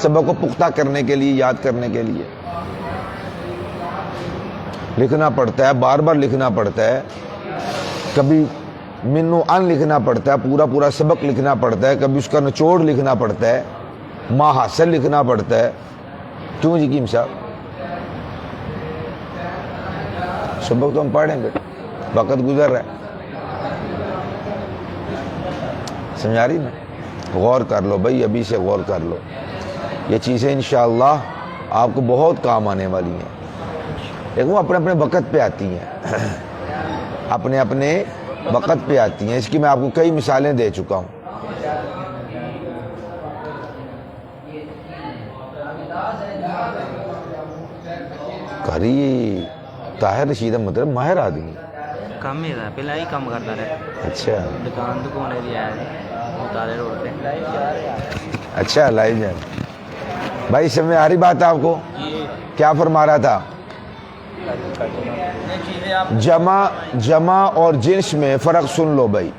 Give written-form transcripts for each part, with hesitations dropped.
سبق کو پختہ کرنے کے لیے، یاد کرنے کے لیے لکھنا پڑتا ہے، بار بار لکھنا پڑتا ہے، کبھی منو ان لکھنا پڑتا ہے، پورا پورا سبق لکھنا پڑتا ہے، کبھی اس کا نچوڑ لکھنا پڑتا ہے، ماحصل لکھنا پڑتا ہے۔ کیوں جی کیم صاحب؟ سبق تو ہم پڑھیں گے، وقت گزر رہا ہے، سمجھا رہی نا؟ غور کر لو بھائی، ابھی سے غور کر لو، یہ چیزیں انشاءاللہ آپ کو بہت کام آنے والی ہیں، لیکن وہ اپنے اپنے وقت پہ آتی ہیں، اپنے اپنے وقت پہ آتی ہیں۔ اس کی میں آپ کو کئی مثالیں دے چکا ہوں۔ کری طاہر رشید احمد ماہر آدمی، کم ہی رہا، پہلے ہی کم کرتا رہا۔ اچھا دکان ہے جی، مطالعے روڈ پہ۔ اچھا لائیو جان بھائی، سمجھ میں آ رہی بات آپ کو؟ کیا فرما رہا تھا؟ جمع اور جنس میں فرق سن لو بھائی،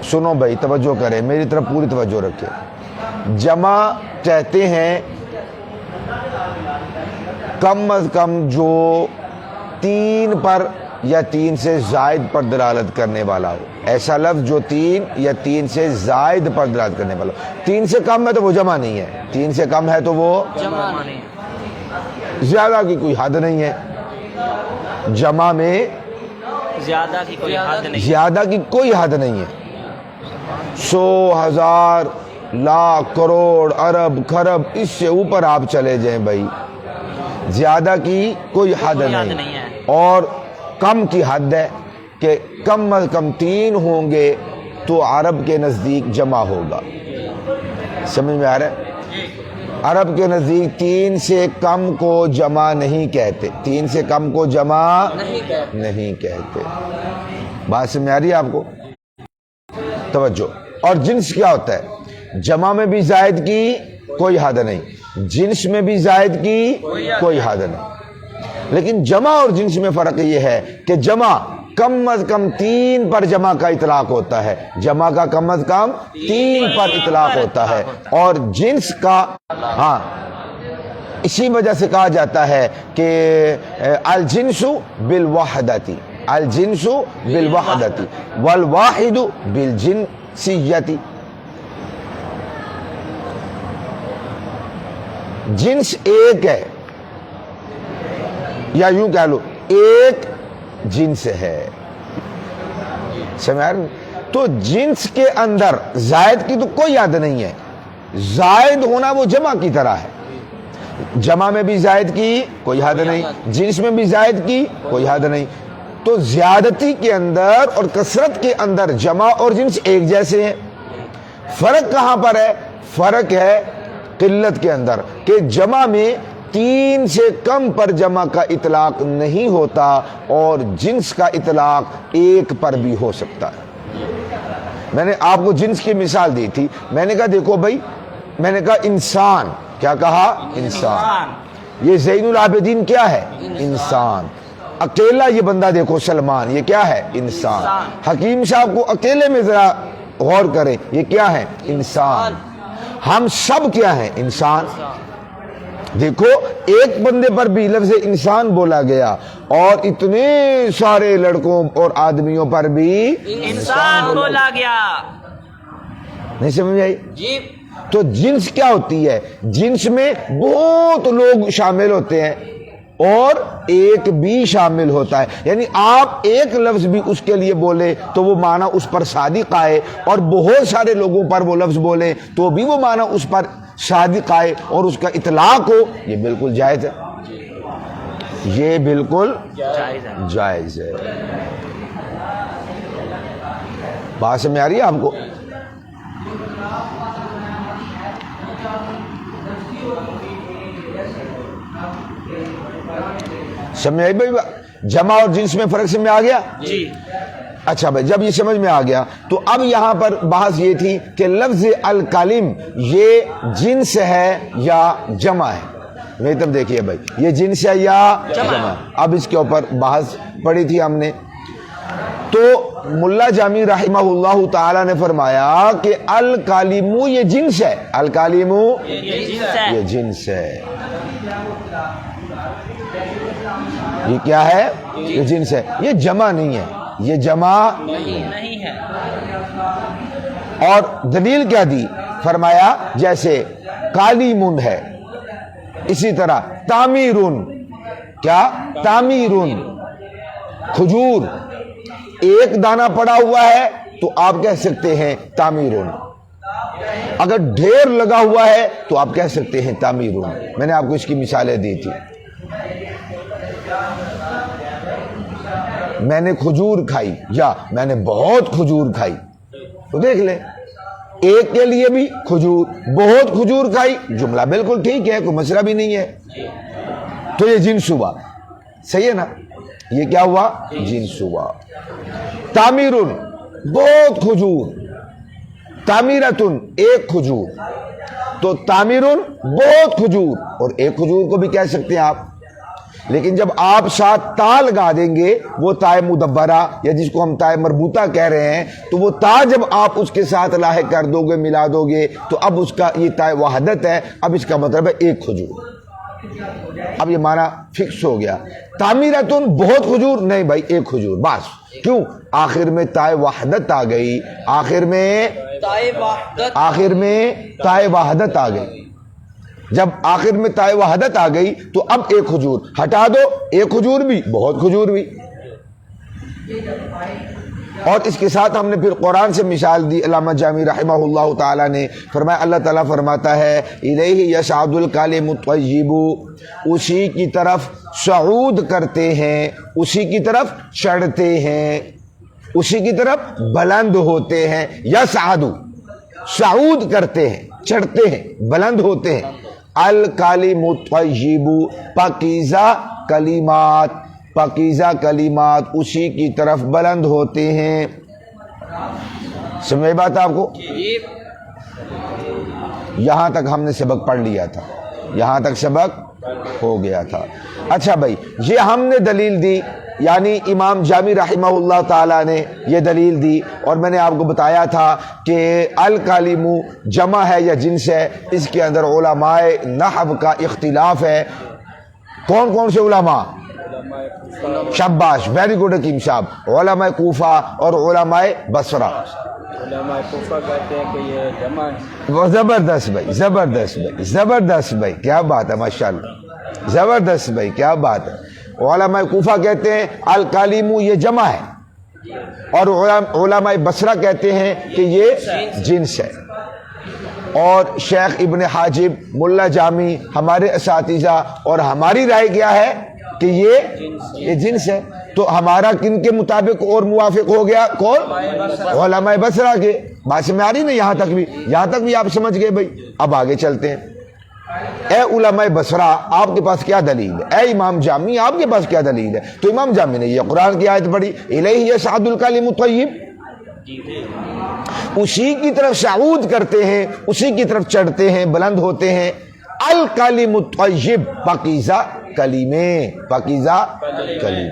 سنو بھائی، توجہ کریں، میری طرف پوری توجہ رکھیں۔ جمع کہتے ہیں کم از کم جو 3 پر یا 3 سے زائد پر دلالت کرنے والا ہو، ایسا لفظ جو 3 یا 3 سے زائد پر دلالت کرنے والا ہو۔ 3 سے کم ہے تو وہ جمع نہیں ہے، 3 سے کم ہے تو وہ جمع نہیں، زیادہ کی کوئی حد نہیں ہے۔ جمع میں زیادہ کی کوئی حد نہیں، زیادہ کی کوئی حد نہیں ہے۔ 100 1000 لاکھ کروڑ ارب خرب، اس سے اوپر آپ چلے جائیں بھائی، زیادہ کی کوئی حد نہیں ہے۔ اور کم کی حد ہے کہ کم از کم 3 ہوں گے تو عرب کے نزدیک جمع ہوگا۔ سمجھ میں آ رہا ہے؟ عرب کے نزدیک 3 سے کم کو جمع نہیں کہتے، 3 سے کم کو جمع نہیں کہتے۔ بات سمجھ آ رہی ہے آپ کو؟ توجہ۔ اور جنس کیا ہوتا ہے؟ جمع میں بھی زائد کی کوئی حد نہیں، جنس میں بھی زائد کی کوئی حد نہیں۔ لیکن جمع اور جنس میں فرق یہ ہے کہ جمع کم از کم 3 پر جمع کا اطلاق ہوتا ہے، جمع کا کم از کم 3 پر اطلاق ہوتا ہے، اور جنس کا اسی وجہ سے کہا جاتا ہے کہ الجنس بالوحدتی، الجنس بالوحدتی والواحد بالجنسیتی۔ جنس ایک ہے، یا یوں کہہ لو ایک جنس ہے، سمجھ؟ تو جنس کے اندر زائد کی تو کوئی حد نہیں ہے، زائد ہونا وہ جمع کی طرح ہے، جمع میں بھی زائد کی کوئی حد نہیں، جنس میں بھی زائد کی کوئی حد نہیں۔ تو زیادتی کے اندر اور کثرت کے اندر جمع اور جنس ایک جیسے ہیں۔ فرق کہاں پر ہے؟ فرق ہے قلت کے اندر، کہ جمع میں 3 سے کم پر جمع کا اطلاق نہیں ہوتا، اور جنس کا اطلاق 1 پر بھی ہو سکتا ہے۔ میں نے آپ کو جنس کی مثال دی تھی، میں نے کہا دیکھو بھائی، میں نے کہا انسان، کیا کہا؟ انسان۔ یہ زین العابدین کیا ہے؟ انسان۔ اکیلا یہ بندہ دیکھو سلمان، یہ کیا ہے؟ انسان۔ حکیم صاحب کو اکیلے میں ذرا غور کریں، یہ کیا ہے؟ انسان۔ ہم سب کیا ہیں؟ انسان۔ دیکھو ایک بندے پر بھی لفظ انسان بولا گیا، اور اتنے سارے لڑکوں اور آدمیوں پر بھی انسان بولا گیا۔ نہیں سمجھ آئی؟ جی۔ تو جنس کیا ہوتی ہے؟ جنس میں بہت لوگ شامل ہوتے ہیں اور ایک بھی شامل ہوتا ہے، یعنی آپ ایک لفظ بھی اس کے لیے بولے تو وہ معنی اس پر صادق آئے، اور بہت سارے لوگوں پر وہ لفظ بولے تو بھی وہ معنی اس پر صادق آئے اور اس کا اطلاق ہو، یہ بالکل جائز ہے، یہ بالکل جائز ہے۔ بات سمجھ آ رہی ہے آپ کو؟ سمجھ آئی بھائی؟ جمع اور جنس میں فرق سمجھ میں آ گیا؟ جی۔ اچھا بھائی، جب یہ سمجھ میں آ گیا تو اب یہاں پر بحث یہ تھی کہ لفظ الکلم یہ جنس ہے یا جمع ہے؟ میری طرف دیکھیے بھائی، یہ جنس ہے یا جمع ہے؟ اب اس کے اوپر بحث پڑی تھی ہم نے، تو ملا جامی رحمہ اللہ تعالی نے فرمایا کہ الکالمو یہ جنس ہے، الکالمو یہ جنس ہے، یہ کیا ہے؟ یہ جنس ہے، یہ جمع نہیں ہے، یہ جمع نہیں ہے۔ اور دلیل کیا دی؟ فرمایا جیسے کالیمن ہے، اسی طرح تعمیرن، کیا؟ تعمیرن، کھجور ایک دانہ پڑا ہوا ہے تو آپ کہہ سکتے ہیں تعمیرن، اگر ڈھیر لگا ہوا ہے تو آپ کہہ سکتے ہیں تعمیرن۔ میں نے آپ کو اس کی مثالیں دی تھی۔ میں نے کھجور کھائی یا میں نے بہت کھجور کھائی، تو دیکھ لیں، ایک کے لیے بھی کھجور، بہت کھجور کھائی، جملہ بالکل ٹھیک ہے، کوئی مسئلہ بھی نہیں ہے، تو یہ جنس ہوا، صحیح ہے نا؟ یہ کیا ہوا؟ جنس ہوا۔ تعمیرن بہت کھجور، تعمیرتن ایک کھجور، تو تعمیرن بہت کھجور، اور ایک کھجور کو بھی کہہ سکتے ہیں آپ، لیکن جب آپ ساتھ تا لگا دیں گے، وہ تائے مدبرہ یا جس کو ہم تائے مربوطہ کہہ رہے ہیں، تو وہ تا جب آپ اس کے ساتھ لاحق کر دو گے، ملا دو گے، تو اب اس کا یہ تائے وحدت ہے، اب اس کا مطلب ہے ایک کھجور، اب یہ معنی فکس ہو گیا۔ تعمیرتن بہت کھجور، نہیں بھائی ایک کھجور بس، کیوں؟ آخر میں تائے وحدت آ گئی، آخر میں تائے وحدت آ گئی، جب آخر میں تائے وحدت آ گئی تو اب ایک کھجور ہٹا دو، ایک کھجور بھی بہت کھجور بھی۔ اور اس کے ساتھ ہم نے پھر قرآن سے مثال دی، علامہ جامی رحمہ اللہ تعالی نے فرمایا، اللہ تعالیٰ فرماتا ہے الیہ یصعد الکلم الطیب، اسی کی طرف صعود کرتے ہیں، اسی کی طرف چڑھتے ہیں، اسی کی طرف بلند ہوتے ہیں، یصعد صعود کرتے ہیں، چڑھتے ہیں، بلند ہوتے ہیں، الکلم الطیب پاکیزہ کلمات، پاکیزہ کلمات اسی کی طرف بلند ہوتے ہیں۔ سمجھ بات آپ کو؟ یہاں تک ہم نے سبق پڑھ لیا تھا، یہاں تک سبق ہو گیا تھا۔ اچھا بھائی، یہ ہم نے دلیل دی، یعنی امام جامی رحمہ اللہ تعالیٰ نے یہ دلیل دی، اور میں نے آپ کو بتایا تھا کہ الکلم جمع ہے یا جنس ہے، اس کے اندر علماء نحو کا اختلاف ہے۔ کون کون سے علماء؟ شاباش، ویری گڈ حکیم صاحب، علماء کوفہ اور علماء بصرہ۔ علماء کوفہ کہتے ہیں کہ یہ جمع ہے۔ زبردست بھائی، زبردست بھائی، زبردست بھائی، کیا بات ہے، ماشاءاللہ، زبردست بھائی، کیا بات ہے۔ علماء کوفہ کہتے ہیں الکلم یہ جمع ہے، اور علماء بصرہ کہتے ہیں کہ یہ جنس ہے۔ اور شیخ ابن حاجب، ملا جامی، ہمارے اساتذہ اور ہماری رائے کیا ہے کہ یہ جنس ہے۔ تو ہمارا کن کے مطابق اور موافق ہو گیا؟ کون؟ علماء بصرہ کے۔ بات میں آ رہی نا؟ یہاں تک بھی آپ سمجھ گئے بھائی۔ اب آگے چلتے ہیں۔ اے علماء بصرہ، آپ کے پاس کیا دلیل ہے؟ اے امام جامی، آپ کے پاس کیا دلیل ہے؟ تو امام جامی نے یہ قرآن کی آیت پڑھی، الیہ یصعد الکلم الطیب، اسی کی طرف صعود کرتے ہیں، اسی کی طرف چڑھتے ہیں، بلند ہوتے ہیں، الکلم الطیب پاکیزہ کلمے، پاکیزہ کلمے۔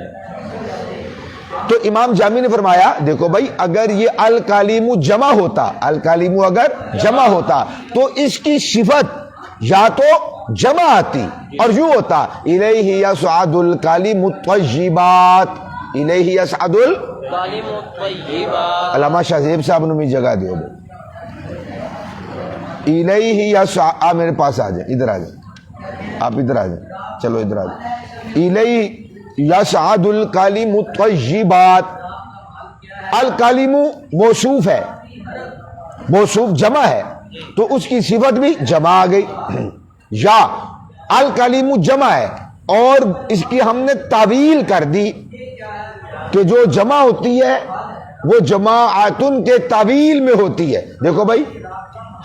تو امام جامی نے فرمایا دیکھو بھائی، اگر یہ الکلم جمع ہوتا، الکلم اگر جمع ہوتا تو اس کی صفت یا تو جمع آتی اور یوں ہوتا الیہ یصعد الکلم الطیبات، الیہ یصعد الکلم الطیبات۔ علامہ شاہ زیب صاحب نے بھی جگہ دیو، الیہ یصعد، آپ میرے پاس آ جائیں، ادھر آ جائیں، آپ ادھر آ جائیں، چلو ادھر آ جائیں۔ الیہ یصعد الکلم الطیبات، الکلم موصوف ہے، موصوف جمع ہے تو اس کی صفت بھی جمع آ گئی، یا الکلم جمع ہے اور اس کی ہم نے تعویل کر دی کہ جو جمع ہوتی ہے وہ جماعتن کے تعویل میں ہوتی ہے۔ دیکھو بھائی،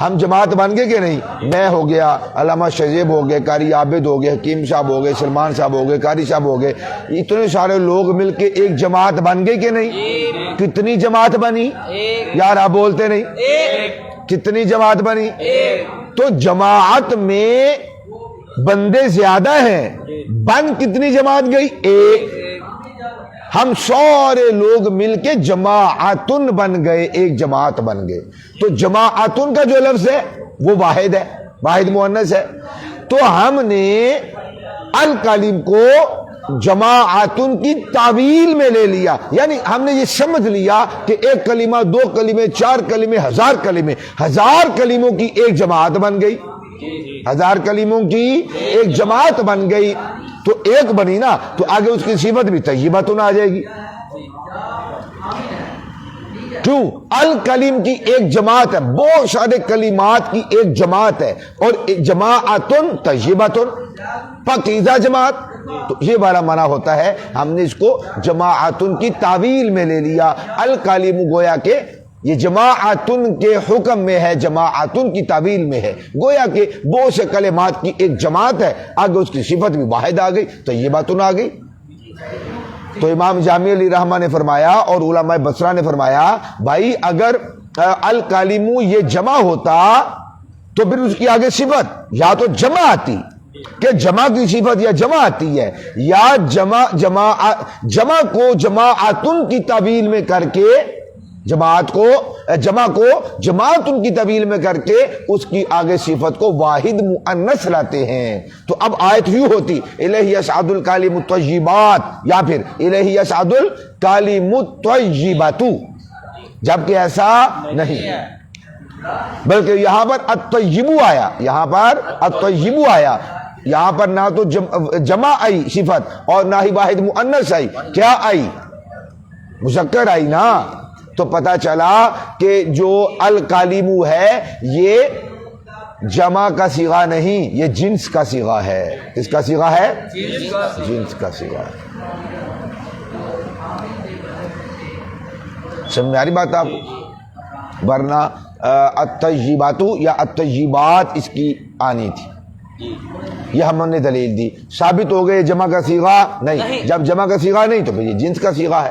ہم جماعت بن گئے کہ نہیں؟ میں ہو گیا، علامہ شہزیب ہو گئے، قاری عابد ہو گئے، حکیم صاحب ہو گئے، سلمان صاحب ہو گئے، قاری صاحب ہو گئے، اتنے سارے لوگ مل کے ایک جماعت بن گئے کہ نہیں؟ کتنی جماعت بنی یار؟ آپ بولتے نہیں، کتنی جماعت بنی؟ تو جماعت میں بندے زیادہ ہیں، بن کتنی جماعت گئی؟ ایک۔ ہم سارے لوگ مل کے جماعتن بن گئے, ایک جماعت بن گئے. تو جماعتن کا جو لفظ ہے وہ واحد ہے, واحد مؤنث ہے. تو ہم نے الکلیم کو جماعتن کی تعویل میں لے لیا, یعنی ہم نے یہ سمجھ لیا کہ ایک کلمہ, دو کلمے, چار کلمے, ہزار کلمے, ہزار کلموں کی ایک جماعت بن گئی, ہزار کلموں کی ایک جماعت بن گئی. تو ایک بنی نا, تو آگے اس کی صفت بھی طیبتن آ جائے گی. کیوں؟ الکلیم کی ایک جماعت ہے, بہت سارے کلمات کی ایک جماعت ہے, اور جماعتن طیبتن, پاکیزہ جماعت. تو یہ والا معنی ہوتا ہے. ہم نے اس کو جماعتن کی تعویل میں لے لیا. الکلیم گویا کہ یہ جماعتن کے حکم میں ہے, جماعتن کی تعویل میں ہے, گویا کہ بہت سے کلمات کی ایک جماعت ہے, آگے اس کی صفت بھی واحد آ گئی, طیبتن آ گئی. تو امام جامی علیہ رحمہ نے فرمایا اور علماء بصرہ نے فرمایا, بھائی اگر الکلیم یہ جمع ہوتا تو پھر اس کی آگے صفت یا تو جمع آتی, کہ جمع کی صفت یا جمع آتی ہے, یا جمع کو جماعتن کی تعویل میں کر کے, جمع کو جماعتن کی تعویل میں کر کے اس کی آگے صفت کو واحد مؤنث لاتے ہیں. تو اب آیت یوں ہوتی, الیہ یصعد الکلم الطیبات, یا پھر الیہ یصعد الکلم الطیبات, جبکہ ایسا نہیں, بلکہ یہاں پر الطیب آیا, یہاں پر الطیب آیا. یہاں پر نہ تو جمع آئی صفت اور نہ ہی واحد مؤنث آئی, کیا آئی؟ مذکر آئی نا. تو پتا چلا کہ جو الکلیم ہے یہ جمع کا صیغہ نہیں, یہ جنس کا صیغہ ہے. کس کا صیغہ ہے؟ جنس کا صیغہ ہے. سمجھ میں آ رہی بات آپ؟ ورنہ الطیبات یا الطیبات اس کی آنی تھی. یہ ہم نے دلیل دی, ثابت ہو گئے جمع کا صیغہ نہیں. جب جمع کا صیغہ نہیں تو پھر یہ جنس کا صیغہ ہے.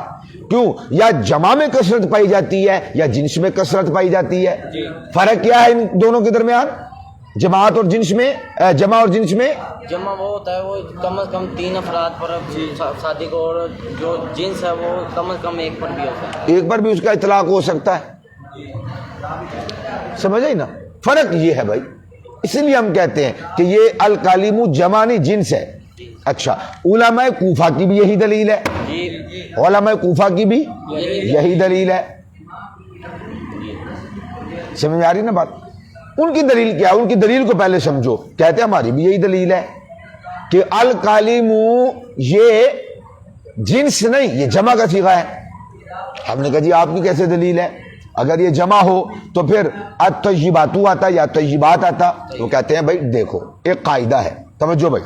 کیوں؟ یا جمع میں کثرت پائی جاتی ہے یا جنس میں کثرت پائی جاتی ہے. فرق کیا ہے ان دونوں کے درمیان؟ جماعت اور جنس میں, جمع اور جنس میں جمع وہ ہوتا ہے وہ کم از کم 3 افراد پر شادی کو, اور جو جنس ہے وہ کم از کم 1 پر بھی ہوتا ہے, ایک پر بھی اس کا اطلاق ہو سکتا ہے. سمجھ آئی نا؟ فرق یہ ہے بھائی. اس لیے ہم کہتے ہیں کہ یہ الکلیم جمع نہیں جنس ہے. اچھا, علماء کوفہ کی بھی یہی دلیل ہے, علماء کوفہ کی بھی یہی دلیل ہے. سمجھ آ رہی نا بات؟ ان کی دلیل کیا ہے؟ ان کی دلیل کو پہلے سمجھو. کہتے ہیں ہماری بھی یہی دلیل ہے کہ الکلیم یہ جنس نہیں, یہ جمع کا صیغہ ہے. ہم نے کہا جی آپ کی کیسے دلیل ہے؟ اگر یہ جمع ہو تو پھر الطیبات آتا یا طیبات آتا. وہ کہتے ہیں بھائی دیکھو ایک قاعدہ ہے, توجہ بھائی,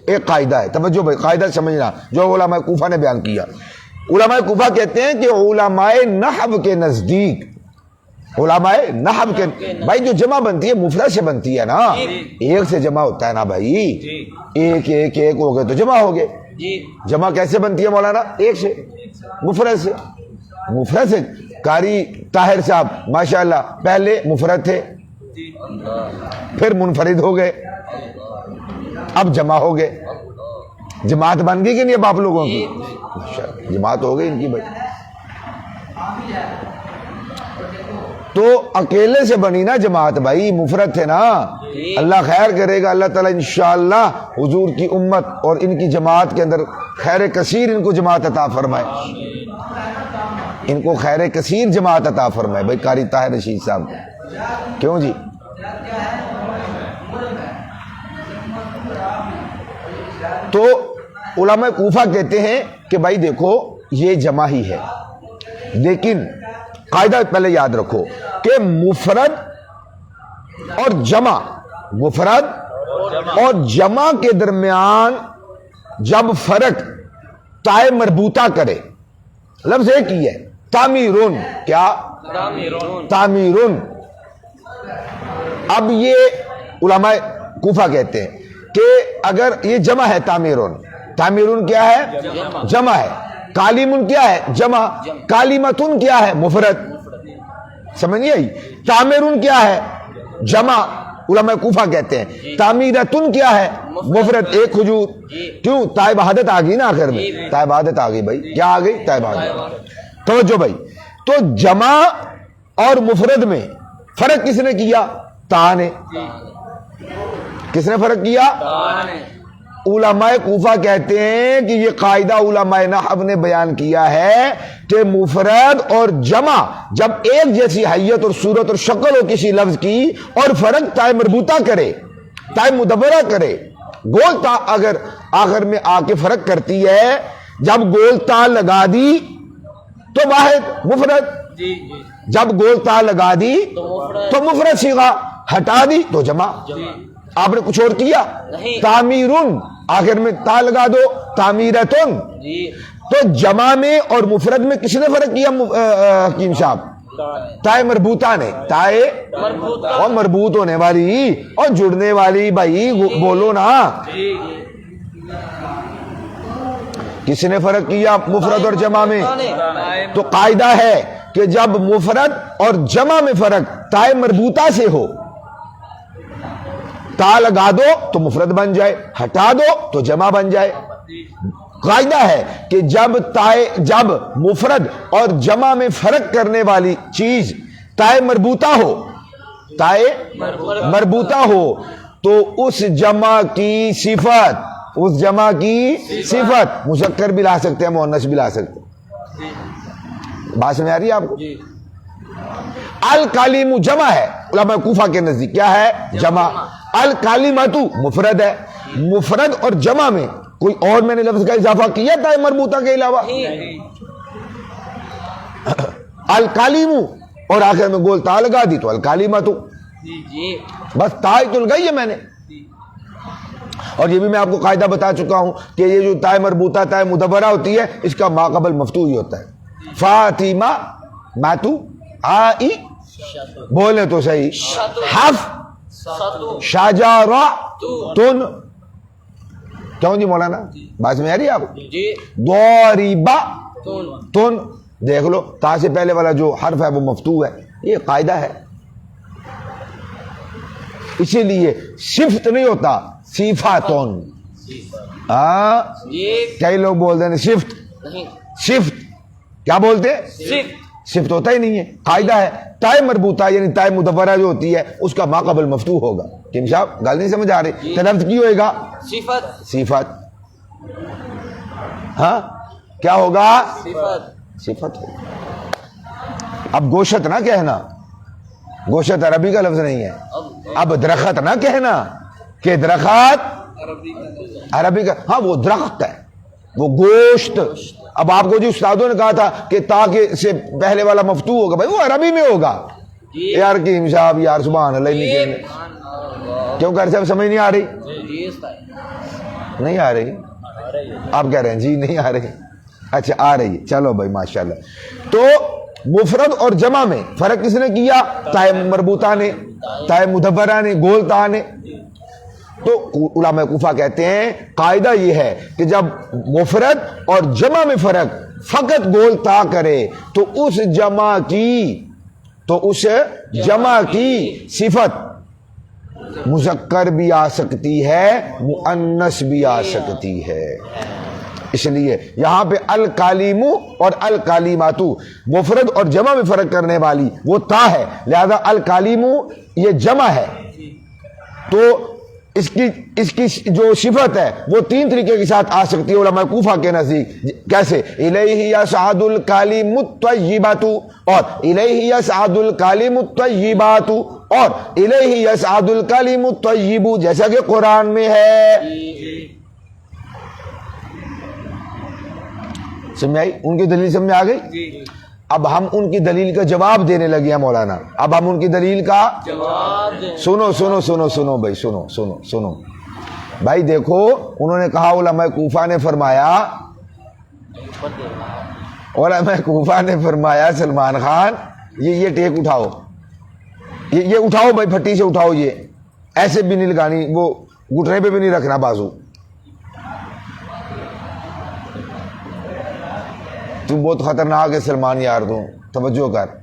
ایک قاعدہ ہے, توجہ بھائی, قاعدہ سمجھنا جو علماء کوفہ نے بیان کیا. علماء کوفہ کہتے ہیں کہ علماء نحو کے نزدیک, علماء نحو کے, بھائی جو جمع بنتی ہے مفرد سے بنتی ہے نا, ایک سے جمع ہوتا ہے نا بھائی, ایک ایک ایک ہو گئے تو جمع ہو گئے. جمع کیسے بنتی ہے مولانا؟ ایک سے, مفرد سے. مفرد سے قاری طاہر صاحب ماشاءاللہ پہلے مفرد تھے, پھر منفرد ہو گئے, اب جمع ہو گئے. جماعت بن گئی کہ نہیں اب آپ لوگوں کی؟ جماعت ہو گئی ان کی بھائی. تو اکیلے سے بنی نا جماعت بھائی, مفرد تھے نا. اللہ خیر کرے گا, اللہ تعالیٰ انشاءاللہ حضور کی امت اور ان کی جماعت کے اندر خیر کثیر ان کو جماعت عطا فرمائے, ان کو خیر کثیر جماعت عطا فرمائے بھائی قاری طاہر رشید صاحب. کیوں جی؟ تو علماء کوفہ کہتے ہیں کہ بھائی دیکھو یہ جمع ہی ہے, لیکن قاعدہ پہلے یاد رکھو کہ مفرد اور جمع, مفرد اور جمع کے درمیان جب فرق تائے مربوطہ کرے, لفظ ایک ہی ہے تعمیرون, کیا تعمیرون. اب یہ علماء کوفہ کہتے ہیں کہ اگر یہ جمع ہے تعمیرون, تعمیرون کیا ہے؟ جمع ہے. کالیمن کیا ہے؟ جمع. کالیمتن کیا ہے؟ مفرد. سمجھ نہیں آئی؟ تعمیرون کیا ہے؟ جمع. علماء کوفہ کہتے ہیں تعمیرتن کیا ہے مفرد ایک کھجور کیوں تائب حدت آ گئی نا آخر میں تائب حدت آ گئی بھائی کیا آ گئی تائب حدت توجہ بھائی تو جمع اور مفرد میں فرق کس نے کیا تا نے کس نے فرق کیا علماء کوفہ کہتے ہیں کہ یہ قاعدہ علماء نحو نے بیان کیا ہے کہ مفرد اور جمع جب ایک جیسی حیت اور صورت اور شکل ہو کسی لفظ کی اور فرق تائے مربوطہ کرے تائے مدبرہ کرے گول تا اگر آخر میں آ کے فرق کرتی ہے جب گول تا لگا دی تو واحد مفرد جب گول تا لگا دی تو مفرد صیغہ ہٹا دی تو جمع آپ نے کچھ اور کیا تعمیرن آخر میں تا لگا دو تعمیرتن تو جمع میں اور مفرد میں کس نے فرق کیا حکیم صاحب تائے مربوطہ نے تائے اور مربوط ہونے والی اور جڑنے والی بھائی بولو نا کس نے فرق کیا مفرد اور جمع میں تو قاعدہ ہے کہ جب مفرد اور جمع میں فرق تائے مربوطہ سے ہو تا لگا دو تو مفرد بن جائے ہٹا دو تو جمع بن جائے قاعدہ ہے کہ جب مفرد اور جمع میں فرق کرنے والی چیز تائے مربوطہ ہو تائے مربوطہ ہو تو اس جمع کی صفت مذکر بھی لا سکتے ہیں مؤنث بھی لا سکتے ہیں بات سمجھ آ رہی ہے آپ کو الکالیم جمع ہے علماء کوفہ کے نزدیک کیا ہے جمع الکالیماتو مفرد ہے مفرد اور جمع میں کوئی اور میں نے لفظ کا اضافہ کیا تھا مربوطہ کے علاوہ الکالیم اور آخر میں گول تا لگا دی تو الکالیماتو بس تا ہی تو لگائی ہے میں نے اور یہ بھی میں آپ کو قاعدہ بتا چکا ہوں کہ یہ جو تائے مربوطہ تائے مدبرہ ہوتی ہے اس کا ما قبل مفتوح ہی ہوتا ہے فاطمہ ماتو آئی بولے تو صحیح حف شجرۃ کیوں جی مولانا بات میں آ رہی ہے آپ ضریبہ تن دیکھ لو تا سے پہلے والا جو حرف ہے وہ مفتوح ہے یہ قاعدہ ہے اسی لیے صفت نہیں ہوتا صفاتن کئی لوگ بولتے ہیں صفت کیا بولتے صفت ہوتا ہی نہیں ہے قاعدہ ہے تائے مربوطہ یعنی تائے مدبرہ جو ہوتی ہے اس کا ما قبل مفتوح ہوگا کیم صاحب گل نہیں سمجھ آ رہی تلفظ کی ہوئے گا صفت ہاں کیا ہوگا صفت ہوگا اب گوشت نہ کہنا گوشت عربی کا لفظ نہیں ہے اب درخت نہ کہنا کہ درخت عربی کا ہاں وہ درخت ہے وہ گوشت اب آپ کو جو استادوں نے کہا تھا کہ تاکہ سے پہلے والا مفتوح ہوگا بھائی وہ عربی میں ہوگا یار کیم صاحب یار سبحان اللہ نہیں کہیں گے کیوں کر صاحب سمجھ نہیں آ رہی نہیں آ رہی آپ کہہ رہے ہیں جی نہیں آ رہی اچھا آ رہی ہے چلو بھائی ماشاءاللہ تو مفرد اور جمع میں فرق کس نے کیا تائے مربوطہ نے تائے مدبرہ نے گول تا نے تو علماء کوفہ کہتے ہیں قاعدہ یہ ہے کہ جب مفرد اور جمع میں فرق فقط گول تا کرے تو اس جمع کی صفت مذکر بھی آ سکتی ہے مؤنث بھی آ سکتی ہے اس لیے یہاں پہ الکالیم اور الکالیماتو مفرد اور جمع میں فرق کرنے والی وہ تا ہے لہذا الکالیم یہ جمع ہے تو اس کی جو صفت ہے وہ تین طریقے کے ساتھ آ سکتی ہے علماء کوفہ کے نزدیک کیسے الیہ یصعد الکلم الطیبات اور الیہ یصعد الکلم الطیبات اور الیہ یصعد الکلم الطیب جیسا کہ قرآن میں ہے سمجھ آئی ان کی دلیل سمجھ آ گئی اب ہم ان کی دلیل کا جواب دینے لگے ہیں مولانا اب ہم ان کی دلیل کا سنو بھائی سنو بھائی دیکھو انہوں نے کہا علماء کوفہ نے فرمایا سلمان خان یہ ٹیک اٹھاؤ یہ اٹھاؤ بھائی پھٹی سے اٹھاؤ یہ ایسے بھی نہیں لگانی وہ گھٹنے پہ بھی نہیں رکھنا بازو تو بہت خطرناک ہے سلمان یار تو توجہ کر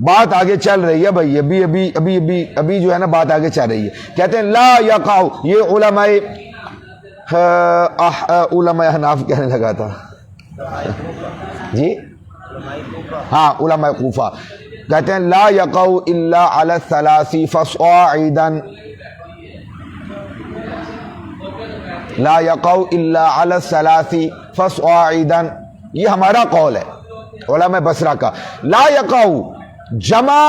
بات آگے چل رہی ہے بھائی، ابھی جو ہے نا بات آگے چل رہی ہے. کہتے ہیں لا یقع، یہ علماء حناف کہنے لگا تھا جی، ہاں علماء کوفہ کہتے ہیں لا یقع الا علی الثلاث فصاعدا، لا یقع الا علی الثلاث فصاعدا، یہ ہمارا قول ہے علماء بصرہ کا. لا یقع جمع،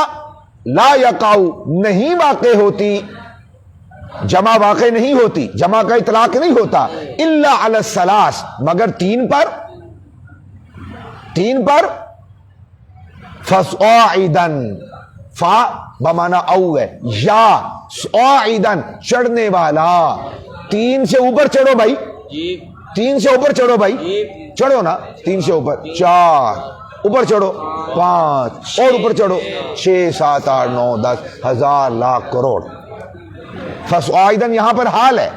لا یقع نہیں واقع ہوتی، جمع واقع نہیں ہوتی، جمع کا اطلاق نہیں ہوتا، الا علی الثلاث مگر تین پر فصاعدا، فا بمانا او ہے، یا صاعدا چڑھنے والا، تین سے اوپر چڑھو بھائی، جی تین سے اوپر چڑھو بھائی، چڑھو نا، تین سے اوپر، چار اوپر چڑھو، پانچ اور اوپر چڑھو، 6 7 8 9 10 ہزار لاکھ کروڑ. فصاعدا یہاں پر حال ہے،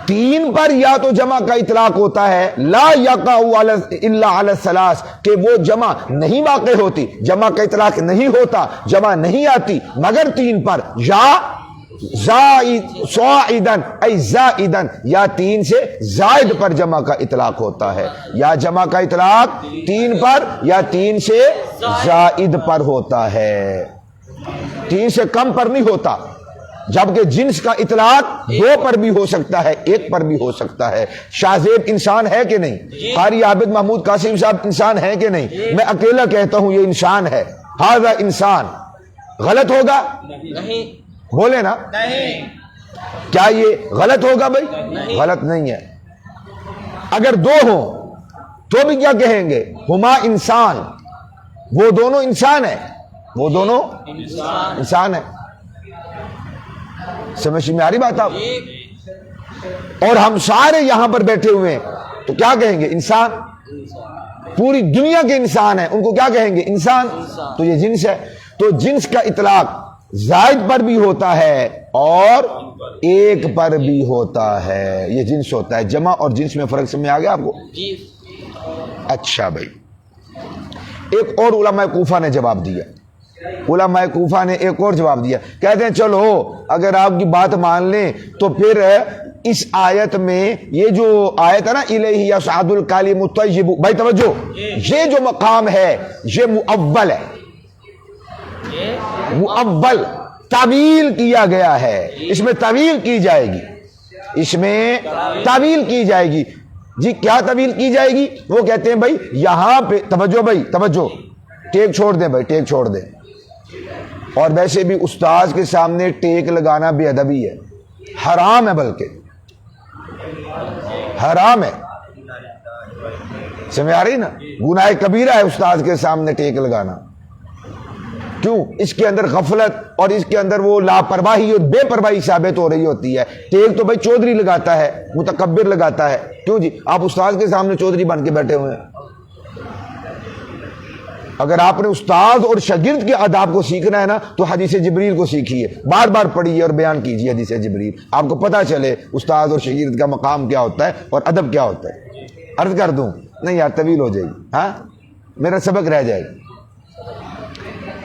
تین پر یا تو جمع کا اطلاق ہوتا ہے، لا یقع الا علی الثلاث کہ وہ جمع نہیں واقع ہوتی، جمع کا اطلاق نہیں ہوتا، جمع نہیں آتی مگر تین پر، یا صاعدا ای زائدا یا تین سے زائد پر جمع کا اطلاق ہوتا ہے، یا جمع کا اطلاق تین پر یا تین سے زائد پر ہوتا ہے، تین سے کم پر نہیں ہوتا. جبکہ جنس کا اطلاق 2 پر بھی ہو سکتا ہے، 1 پر بھی ہو سکتا ہے. شاہ زیب انسان ہے کہ نہیں؟ قاری عابد محمود قاسم صاحب انسان ہے کہ نہیں؟ میں اکیلا کہتا ہوں یہ انسان ہے، ھذا انسان. غلط ہوگا؟ نہیں. بولے نا، کیا یہ غلط ہوگا بھائی؟ غلط نہیں ہے. اگر 2 ہوں تو بھی کیا کہیں گے؟ ہما انسان، وہ دونوں انسان ہیں، وہ دونوں انسان ہیں. سمجھ میں آ رہی بات آپ؟ اور ہم سارے یہاں پر بیٹھے ہوئے ہیں تو کیا کہیں گے؟ انسان. پوری دنیا کے انسان ہیں، ان کو کیا کہیں گے؟ انسان. تو یہ جنس ہے. تو جنس کا اطلاق زائد پر بھی ہوتا ہے اور 1 پر بھی ہوتا ہے، یہ جنس ہوتا ہے. جمع اور جنس میں فرق سمجھ آ گیا آپ کو؟ جی. اچھا بھائی، ایک اور علماء کوفہ نے جواب دیا، علماء کوفہ نے ایک اور جواب دیا. کہتے ہیں چلو اگر آپ کی بات مان لیں تو پھر اس آیت میں یہ جو آیت ہے نا الیہ یصعد الکلم الطیب، بھائی توجہ، یہ جو مقام ہے یہ مؤول ہے، مؤول تعویل کیا گیا ہے، اس میں تعویل کی جائے گی، اس میں تعویل کی جائے گی. جی کیا تعویل کی جائے گی؟ وہ کہتے ہیں بھائی یہاں پہ توجہ، بھائی توجہ، ٹیک چھوڑ دیں بھائی، ٹیک چھوڑ دیں. اور ویسے بھی استاذ کے سامنے ٹیک لگانا بے ادبی ہے، حرام ہے، بلکہ حرام ہے. سمجھ آ رہی نا؟ گناہ کبیرہ ہے استاذ کے سامنے ٹیک لگانا. کیوں؟ اس کے اندر غفلت اور اس کے اندر وہ لاپرواہی اور بے پرواہی ثابت ہو رہی ہوتی ہے. ٹیک تو بھائی چودھری لگاتا ہے، متکبر لگاتا ہے. کیوں جی؟ آپ استاذ کے سامنے چودھری بن کے بیٹھے ہوئے ہیں. اگر آپ نے استاد اور شاگرد کے آداب کو سیکھنا ہے نا تو حدیث جبریل کو سیکھیے، بار بار پڑھیے اور بیان کیجیے حدیث جبریل، آپ کو پتہ چلے استاد اور شاگرد کا مقام کیا ہوتا ہے اور ادب کیا ہوتا ہے. عرض کر دوں؟ نہیں یار طویل ہو جائے گی، ہاں میرا سبق رہ جائے گا.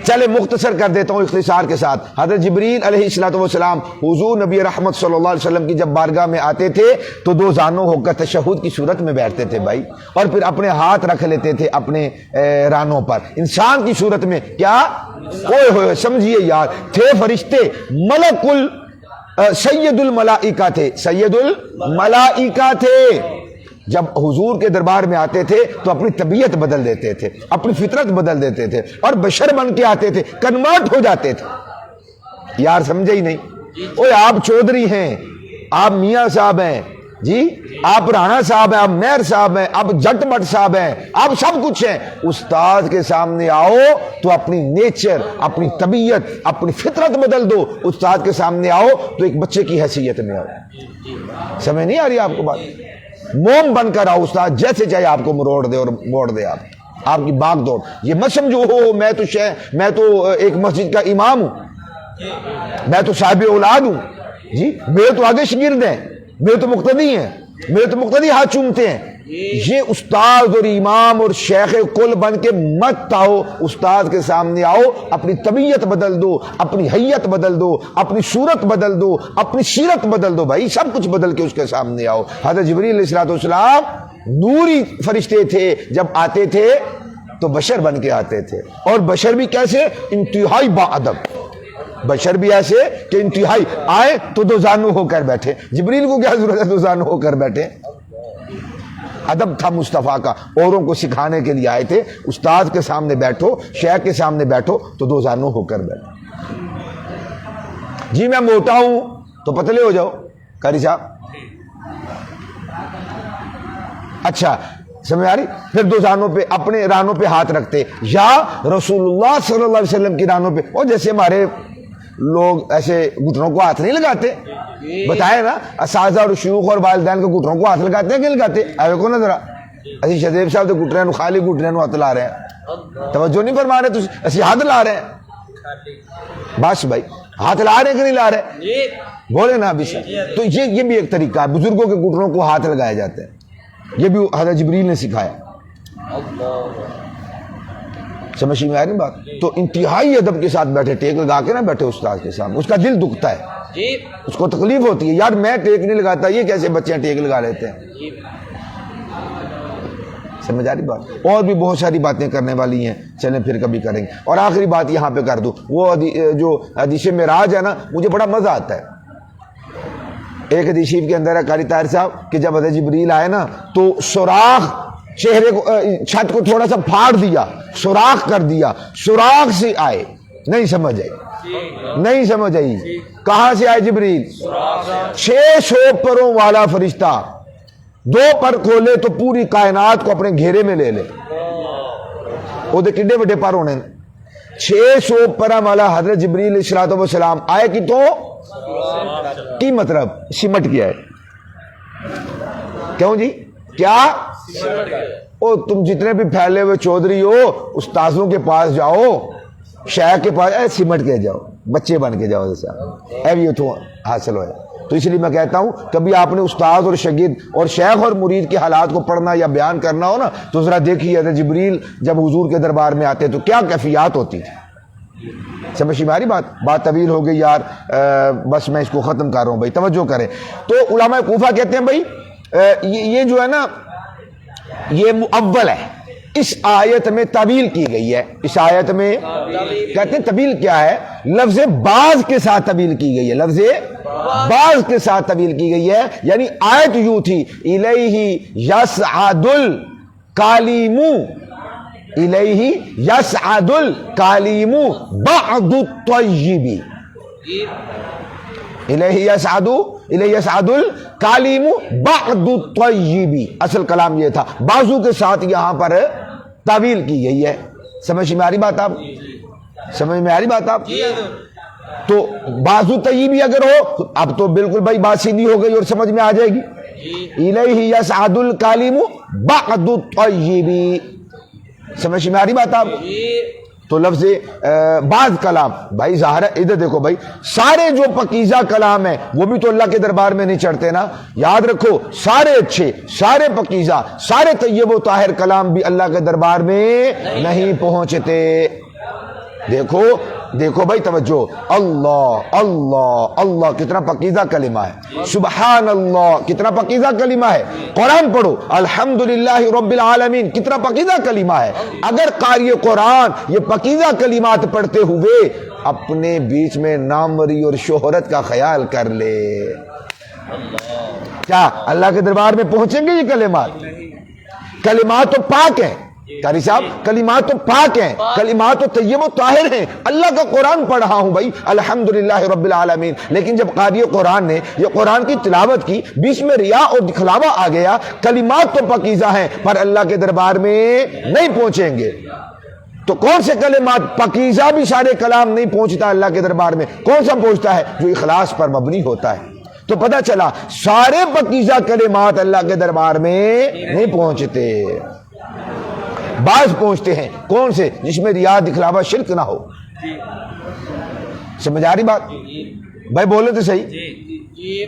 چلے مختصر کر دیتا ہوں اختصار کے ساتھ. حضرت جبریل علیہ الصلوۃ والسلام حضور نبی رحمت صلی اللہ علیہ وسلم کی جب بارگاہ میں آتے تھے تو 2 زانوں ہو کر تشہد کی صورت میں بیٹھتے تھے بھائی، اور پھر اپنے ہاتھ رکھ لیتے تھے اپنے رانوں پر انسان کی صورت میں. کیا اوئے ہوئے سمجھیے یار، تھے فرشتے، ملک سید الملائکہ تھے، سید الملائکہ تھے. جب حضور کے دربار میں آتے تھے تو اپنی طبیعت بدل دیتے تھے، اپنی فطرت بدل دیتے تھے اور بشر بن کے آتے تھے، کنورٹ ہو جاتے تھے. یار سمجھے ہی نہیں؟ اوے آپ چودھری ہیں، آپ میاں صاحب ہیں جی، آپ رانا صاحب ہیں، آپ مہر صاحب ہیں، آپ جٹ مٹ صاحب ہیں، آپ سب کچھ ہیں. استاد کے سامنے آؤ تو اپنی نیچر، اپنی طبیعت، اپنی فطرت بدل دو. استاد کے سامنے آؤ تو ایک بچے کی حیثیت میں آؤ. سمجھ نہیں آ رہی آپ کو بات؟ موم بن کر آؤ. استاد جیسے چاہے آپ کو مروڑ دے اور موڑ دے آپ کی باغ دوڑ. یہ مت سمجھو ہو میں تو ایک مسجد کا امام ہوں، میں تو صاحب اولاد ہوں جی، میرے تو آگے شاگرد ہیں، میرے تو مقتدی ہیں. میرے تو مقتدی ہاتھ چومتے ہیں. یہ استاد اور امام اور شیخ کل بن کے مت آؤ. استاد کے سامنے آؤ, اپنی طبیعت بدل دو, اپنی حیت بدل دو, اپنی صورت بدل دو, اپنی سیرت بدل دو بھائی, سب کچھ بدل کے اس کے سامنے آؤ. حضرت جبریل علیہ السلام نوری فرشتے تھے, جب آتے تھے تو بشر بن کے آتے تھے, اور بشر بھی کیسے؟ انتہائی با ادب. بشر بھی ایسے کہ انتہائی آئے تو دو زانو ہو کر بیٹھے. جبریل کو کیا ضرورت ہے دو زانو ہو کر بیٹھے؟ ادب تھا مصطفیٰ کا, اوروں کو سکھانے کے لیے آئے تھے. استاد کے سامنے بیٹھو, شیخ کے سامنے بیٹھو تو دو زانو ہو کر بیٹھو. جی میں موٹا ہوں تو پتلے ہو جاؤ قاری صاحب. اچھا سمجھ آ رہی؟ پھر دو زانوں پہ, اپنے رانوں پہ ہاتھ رکھتے, یا رسول اللہ صلی اللہ علیہ وسلم کی رانوں پہ. اور جیسے ہمارے لوگ ایسے گھٹنوں کو ہاتھ نہیں لگاتے, بتائے نا اساتذہ اور شیوخ اور والدین کے گھٹنوں کو ہاتھ لگاتے ہیں کہ لگاتے؟ ایوے کو نا ذرا اسی شدیب صاحب تو گھٹنے خالی گھٹنے ہاتھ لا رہے ہیں, توجہ نہیں فرما رہے, تو اسی ہاتھ لا رہے ہیں. بس بھائی ہاتھ لا رہے ہیں کہ نہیں لا رہے؟ بولے نا ابھی سر. تو یہ بھی ایک طریقہ ہے, بزرگوں کے گھٹنوں کو ہاتھ لگائے جاتے ہیں. یہ بھی حضرت جبریل نے سکھایا. سمجھ میں آ رہی بات؟ تو انتہائی ادب کے ساتھ بیٹھے, ٹیک لگا کے نہ بیٹھے استاد کے سامنے. اس کا دل دکھتا ہے, اس کو تکلیف ہوتی ہے, یار میں ٹیک نہیں لگاتا, یہ کیسے بچے ٹیک لگا لیتے ہیں. سمجھ آ رہی بات؟ اور بھی بہت ساری باتیں کرنے والی ہیں, چلیں پھر کبھی کریں گے. اور آخری بات یہاں پہ کر دوں, وہ جو حدیث معراج ہے نا, مجھے بڑا مزہ آتا ہے. ایک حدیث شریف کے اندر ہے قاری طاہر صاحب کہ جب حضرت جبریل آئے نا تو سوراخ چہرے کو, چھت کو تھوڑا سا پھاڑ دیا, سوراخ کر دیا, سوراخ سے آئے. نہیں سمجھ آئی, نہیں سمجھ آئی. کہاں سے آئے جبریل؟ 600 پروں والا فرشتہ, 2 پر کھولے تو پوری کائنات کو اپنے گھیرے میں لے لے. وہ دے کڈے بڑے پر ہونے. 600 پروں والا حضرت جبریل علیہ السلام آئے کہ تو کی مطلب سمٹ گیا ہے. کیوں جی کیا؟ او تم جتنے بھی پھیلے ہوئے چودھری ہو, استاذوں کے پاس جاؤ, شیخ کے پاس سمٹ کے جاؤ, بچے بن کے جاؤ, جیسا یہ تو حاصل ہو جائے. تو اس لیے میں کہتا ہوں کبھی آپ نے استاد اور شاگرد اور شیخ اور مرید کے حالات کو پڑھنا یا بیان کرنا ہو نا, تو ذرا دیکھیے حضرت جبریل جب حضور کے دربار میں آتے تو کیا کیفیات ہوتی تھی. سمجھ میں آ رہی بات طویل ہو گئی یار, بس میں اس کو ختم کر رہا ہوں بھائی, توجہ کریں. تو علماء کوفہ کہتے ہیں بھائی یہ جو ہے نا یہ مؤول ہے, اس آیت میں تعویل کی گئی ہے. اس آیت میں کہتے ہیں تعویل کیا ہے؟ لفظ بعض کے ساتھ تعویل کی گئی ہے, لفظ بعض کے ساتھ تعویل کی گئی ہے. یعنی آیت یوں تھی, الیہ یصعد الکالم, الیہ یصعد الکالم بعد الطیب, الیہ یصعد الکالم بعد الطیب. اصل کلام یہ تھا, بازو کے ساتھ یہاں پر تعویل کی گئی ہے. سمجھ میں آ رہی بات آپ؟ سمجھ میں آ رہی بات آپ؟ تو بازو طیبی اگر ہو اب تو بالکل بھائی بات سیدھی ہو گئی اور سمجھ میں آ جائے گی. الیہ یصعد الکالم بعد الطیب. سمجھ میں آ رہی بات آپ؟ تو لفظ بعض کلام بھائی ظاہر ہے. ادھر دیکھو بھائی, سارے جو پکیزہ کلام ہیں وہ بھی تو اللہ کے دربار میں نہیں چڑھتے نا. یاد رکھو, سارے اچھے, سارے پکیزہ, سارے طیب و طاہر کلام بھی اللہ کے دربار میں نہیں پہنچتے. دیکھو دیکھو بھائی توجہ, اللہ اللہ اللہ کتنا پکیزہ کلمہ ہے, سبحان اللہ کتنا پکیزہ کلمہ ہے. قرآن پڑھو, الحمدللہ رب العالمین کتنا پکیزہ کلمہ ہے. اگر قاری قرآن یہ پکیزہ کلمات پڑھتے ہوئے اپنے بیچ میں ناموری اور شہرت کا خیال کر لے, کیا اللہ کے دربار میں پہنچیں گے یہ کلمات؟ کلمات تو پاک ہیں قاری صاحب, کلمات تو پاک ہیں, کلمات تو طیب و طاہر ہیں. اللہ کا قرآن پڑھ رہا ہوں بھائی الحمدللہ رب العالمین, لیکن جب قاری قرآن نے یہ قرآن کی تلاوت کی, بیچ میں ریا اور دکھلاوا آ گیا. کلمات تو پاکیزہ ہیں پر اللہ کے دربار میں نہیں پہنچیں گے. تو کون سے کلمات؟ پاکیزہ بھی سارے کلام نہیں پہنچتا اللہ کے دربار میں. کون سا پہنچتا ہے؟ جو اخلاص پر مبنی ہوتا ہے. تو پتہ چلا سارے پاکیزہ کلمات اللہ کے دربار میں نہیں پہنچتے, بعض پہنچتے ہیں. کون سے؟ جس میں ریا دکھلاوا شرک نہ ہو. سمجھ آ رہی بات بھائی؟ بولے تو صحیح.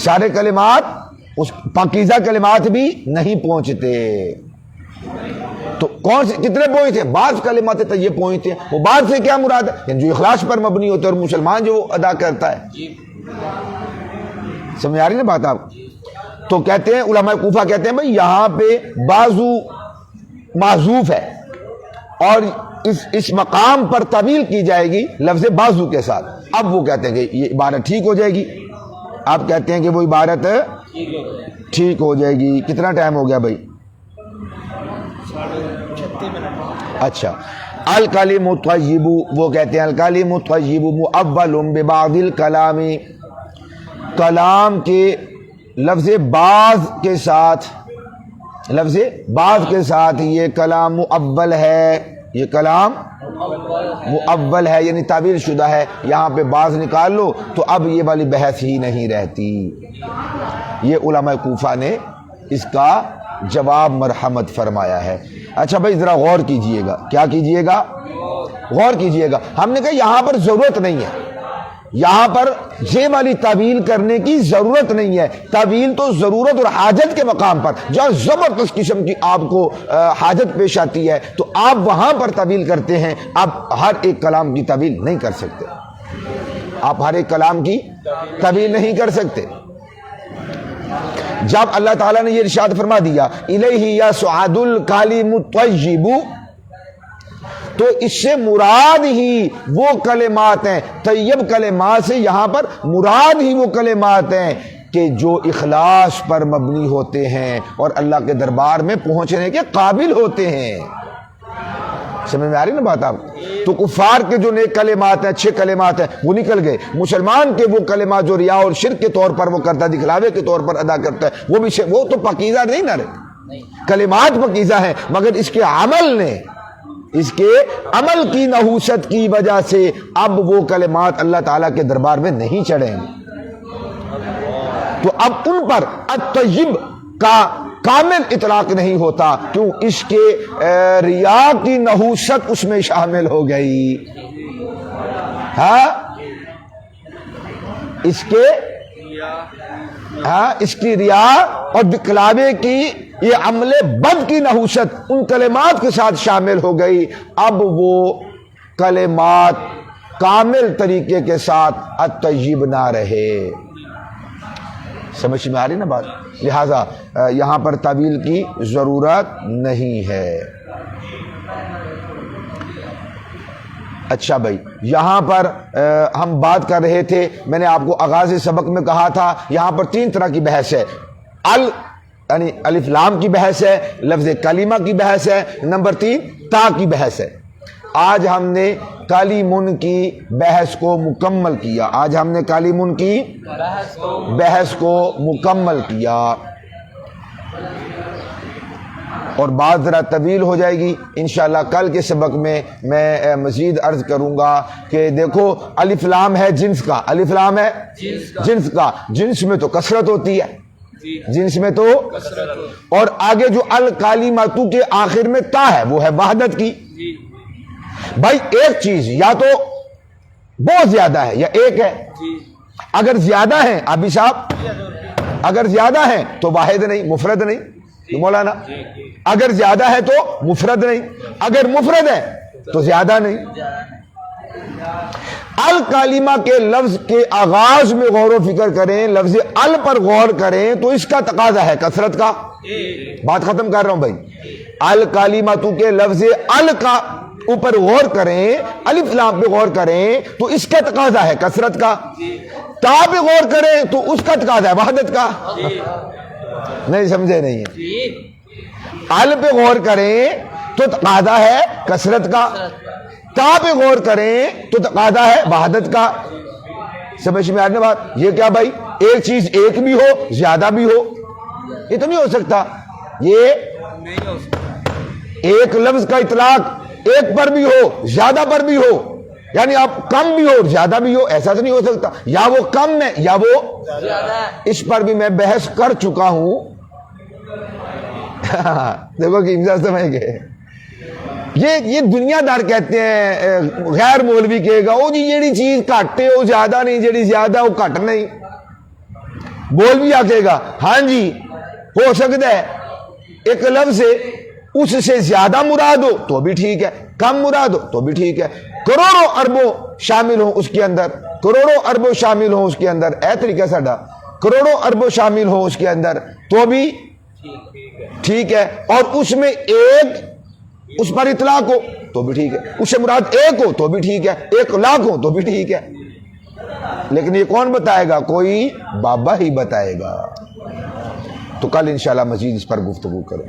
سارے کلمات اس پاکیزہ کلمات بھی نہیں پہنچتے. تو کون سے کتنے پوائنٹ ہیں؟ بعض کلمات طیب پوائنٹ ہیں. وہ بعض سے کیا مراد ہے؟ یعنی جو اخلاص پر مبنی ہوتا ہے اور مسلمان جو ادا کرتا ہے. سمجھ آ رہی نا بات آپ؟ تو کہتے ہیں علماء کوفہ کہتے ہیں بھائی یہاں پہ بازو معذوف ہے اور اس مقام پر طویل کی جائے گی لفظ بازو کے ساتھ. اب وہ کہتے ہیں کہ یہ عبارت ٹھیک ہو جائے گی. آپ کہتے ہیں کہ وہ عبارت ٹھیک ہو جائے گی. کتنا ٹائم ہو گیا بھائی؟ 36 منٹ. اچھا. الکلم الطیب، وہ کہتے ہیں الکلم الطیب مؤول ببعض الکلام، کلام کے لفظ بعض کے ساتھ، لفظ بعض کے ساتھ یہ کلام مؤول ہے. یہ کلام مؤول ہے یعنی تعبیر شدہ ہے. یہاں پہ بعض نکال لو تو اب یہ والی بحث ہی نہیں رہتی. یہ علماء کوفہ نے اس کا جواب مرحمت فرمایا ہے. اچھا بھائی ذرا غور کیجئے گا. کیا کیجئے گا؟ غور کیجئے گا. ہم نے کہا یہاں پر ضرورت نہیں ہے، یہاں پر یہ والی تعویل کرنے کی ضرورت نہیں ہے. تعویل تو ضرورت اور حاجت کے مقام پر، جہاں زبردست قسم کی آپ کو حاجت پیش آتی ہے تو آپ وہاں پر تعویل کرتے ہیں. آپ ہر ایک کلام کی تعویل نہیں کر سکتے. آپ ہر ایک کلام کی تعویل نہیں کر سکتے. جب اللہ تعالیٰ نے یہ ارشاد فرما دیا الیہ یصعد الکلم الطیب، تو اس سے مراد ہی وہ کلمات ہیں، طیب کلمات سے یہاں پر مراد ہی وہ کلمات ہیں کہ جو اخلاص پر مبنی ہوتے ہیں اور اللہ کے دربار میں پہنچنے کے قابل ہوتے ہیں. سمجھ میں آ رہی نا بات آپ؟ تو کفار کے جو نیک کلمات ہیں، اچھے کلمات ہیں، وہ نکل گئے. مسلمان کے وہ کلمات جو ریا اور شرک کے طور پر وہ کرتا ہے، دکھلاوے کے طور پر ادا کرتا ہے، وہ تو پاکیزہ نہیں نہ رہے. کلمات پاکیزہ ہیں مگر اس کے عمل نے، اس کے عمل کی نحوست کی وجہ سے اب وہ کلمات اللہ تعالیٰ کے دربار میں نہیں چڑھیں گے. تو اب ان پر الطیب کا کامل اطلاق نہیں ہوتا. کیوں؟ اس کے ریا کی نحوست اس میں شامل ہو گئی. ہاں اس کی ریا اور دکھلاوے کی یہ عمل بد کی نحوست ان کلمات کے ساتھ شامل ہو گئی. اب وہ کلمات کامل طریقے کے ساتھ الطیب نہ رہے. سمجھ میں آ رہی نا بات؟ لہذا یہاں پر تعویل کی ضرورت نہیں ہے. اچھا بھائی یہاں پر ہم بات کر رہے تھے، میں نے آپ کو آغاز سبق میں کہا تھا یہاں پر 3 طرح کی بحث ہے. یعنی الف لام کی بحث ہے، لفظ کلمہ کی بحث ہے، نمبر 3 تا کی بحث ہے. آج ہم نے کلیمن کی بحث کو مکمل کیا. آج ہم نے کلیمن کی بحث کو مکمل کیا اور بات ذرا طویل ہو جائے گی. انشاءاللہ کل کے سبق میں مزید عرض کروں گا کہ دیکھو الف لام ہے جنس کا، الف لام ہے جنس کا. جنس میں تو کثرت ہوتی ہے، جنس میں تو، اور آگے جو الکلمات کے آخر میں تا ہے وہ ہے وحدت کی. بھائی ایک چیز یا تو بہت زیادہ ہے یا ایک ہے. اگر زیادہ ہیں ابھی صاحب، اگر زیادہ ہیں تو واحد نہیں، مفرد نہیں مولانا. اگر زیادہ ہے تو مفرد نہیں، اگر مفرد ہے تو زیادہ نہیں. الکلمہ کے لفظ کے آغاز میں غور و فکر کریں، لفظ ال پر غور کریں تو اس کا تقاضا ہے کثرت کا. بات ختم کر رہا ہوں بھائی. الکلمات کے لفظ ال کا اوپر غور کریں، الف لام پہ غور کریں تو اس کا تقاضا ہے کثرت کا. تا پہ غور کریں تو اس کا تقاضا ہے وحدت کا. نہیں سمجھے نہیں ہے؟ ال پہ غور کریں تو تقاضا ہے کثرت کا، تا پہ غور کریں تو تقاضا ہے وحدت کا. سمجھ میں آنے بات؟ یہ کیا بھائی ایک چیز ایک بھی ہو زیادہ بھی ہو، یہ تو نہیں ہو سکتا. یہ ایک لفظ کا اطلاق ایک پر بھی ہو زیادہ پر بھی ہو، یعنی آپ کم بھی ہو زیادہ بھی ہو، ایسا تو نہیں ہو سکتا. یا وہ کم ہے یا وہ زیادہ. اس پر بھی میں بحث کر چکا ہوں. دیکھو کہ امزا سمجھ گئے. یہ دنیا دار کہتے ہیں، غیر مولوی کہے گا او جی جیڑی چیز گھٹ ہے وہ زیادہ نہیں، جیڑی زیادہ وہ گھٹ نہیں. بول بھی آکے گا ہاں جی ہو سکتا ہے ایک لفظ سے اس سے زیادہ مراد ہو تو بھی ٹھیک ہے, کم مراد ہو تو بھی ٹھیک ہے, کروڑوں اربوں شامل ہوں اس کے اندر, کروڑوں اربوں شامل ہوں اس کے اندر, اے طریقہ ساڈا کروڑوں اربوں شامل ہوں اس کے اندر تو بھی ٹھیک ہے, اور اس میں ایک اس پر اطلاق ہو تو بھی ٹھیک ہے, اس سے مراد ایک ہو تو بھی ٹھیک ہے, 1,00,000 ہو تو بھی ٹھیک ہے. لیکن یہ کون بتائے گا؟ کوئی بابا ہی بتائے گا. تو کل انشاءاللہ مزید اس پر گفتگو کریں.